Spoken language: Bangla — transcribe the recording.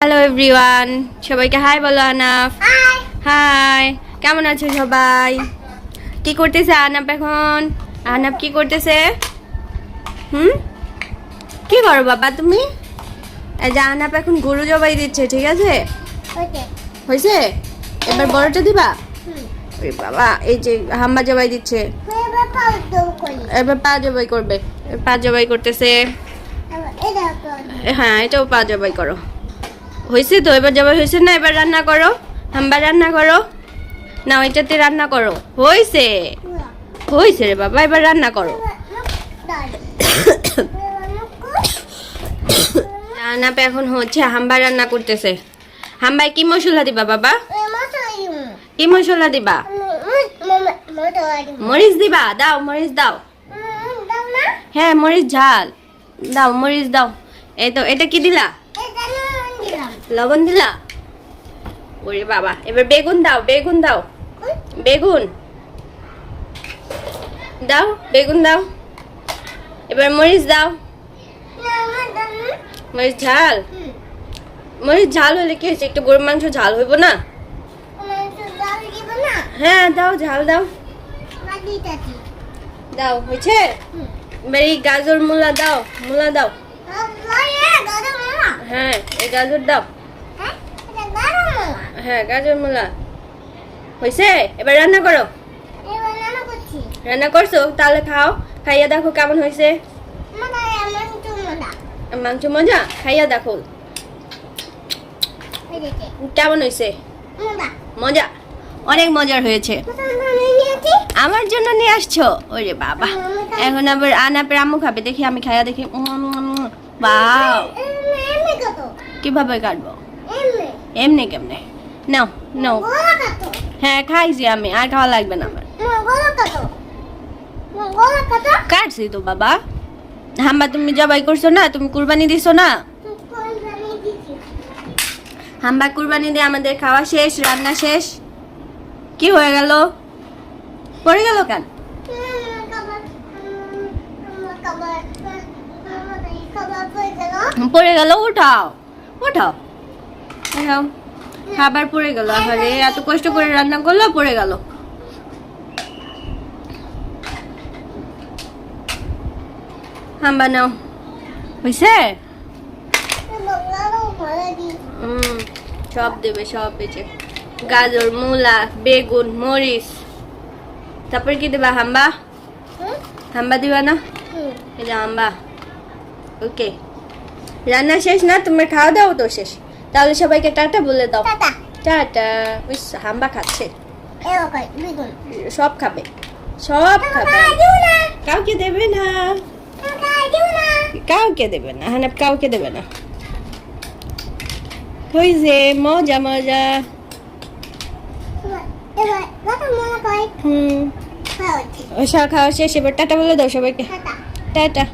হ্যালো এভরিওয়ান, সবাইকে হাই বলো। আনাফ হাই, কেমন আছো সবাই? কি করতেছে আনাফ এখন? আনাফ কি করতেছে? কি করো বাবা তুমি? এই যে আনাফ এখন গরু জবাই দিচ্ছে, ঠিক আছে? হয়েছে? এবার বড়টা দিবা? ওরে বাবা, এই যে হাম্বা জবাই দিচ্ছে, এবার পা জবাই করবে। পা জবাই করতেছে। হ্যাঁ, এটাও পা জবাই করো। হয়েছে তো, এবার জবাই হয়েছে না? এবার রান্না করো, হাম্বা রান্না করো না, ওইটাতে রান্না করো। হয়েছে হয়েছে রে বাবা, এবার রান্না করো। রান্না এখন হচ্ছে, হাম্বা রান্না করতেছে। হাম্বায় কি মশলা দিবা বাবা? কি মশলা দিবা? মরিচ দিবা? দাও, মরিচ দাও। হ্যাঁ, মরিচ ঝাল দাও, মরিচ দাও। এই তো, এটা কি দিলা? লবণ দিলা? ওরে বাবা, এবার বেগুন দাও, বেগুন দাও, বেগুন দাও, বেগুন দাও। এবার মরিচ দাও, মরিচ ঝাল। মরিচ ঝাল হলে কি হয়েছে? একটু গরুর মাংস ঝাল হইব না? হ্যাঁ দাও, ঝাল দাও, দাও। হয়েছে? এবার এই গাজর মূলা দাও, মূলা দাও। হ্যাঁ, এই গাজর দাও। হ্যাঁ, গাজর মূলা। হয়েছে? এবার রান্না করো। রান্না করছো? তাহলে খাও, খাইয়া দেখো কেমন হয়েছে। মাংস মজা? খাইয়া দেখো কেমন হয়েছে। মজা, অনেক মজার হয়েছে। আমার জন্য নিয়ে আসছো? ওরে বাবা, এখন আবার আনাপের আম্মু খাবে। দেখি, আমি খাইয়া দেখি। বাও, কিভাবে কাটবো? এমনি কেমনে? নাও নাও। হ্যাঁ, খাইছি আমি, আর খাওয়া লাগবে না আমার। কাটছি তো বাবা। হাম্বা তুমি জবাই করছো না? তুমি কুরবানি দিছো না? হাম্বা কুরবানি দিয়ে আমাদের খাওয়া শেষ, রান্না শেষ। কি হয়ে গেল? পড়ে গেল কেন? পড়ে গেল? উঠাও, উঠাও, উঠাও। খাবার পড়ে গেল। আরে, এত কষ্ট করে রান্না করলো, পড়ে গেল। হাম্বা নাও। হয়েছে? সব দেবে, সব পেয়েছে। গাজর, মূলা, বেগুন, মরিচ। তারপর কি দেবা? হাম্বা? হাম্বা দিবা না? এই যে হাম্বা। ওকে, রান্না শেষ না? তোমার খাওয়া দাওয়া তো শেষ। তাহলে সবাইকে টাটা বলে দাও। টাটা। হাম্বা খাচ্ছে, সব খাবে, সব খাবে। কাউকে দেবে না, কাউকে দেবে না। হানাপ কাউকে দেবে না। হয়েছে? মজা মজা। খাওয়া শেষ। এবার টাটা বলে দাও সবাইকে। টাটা।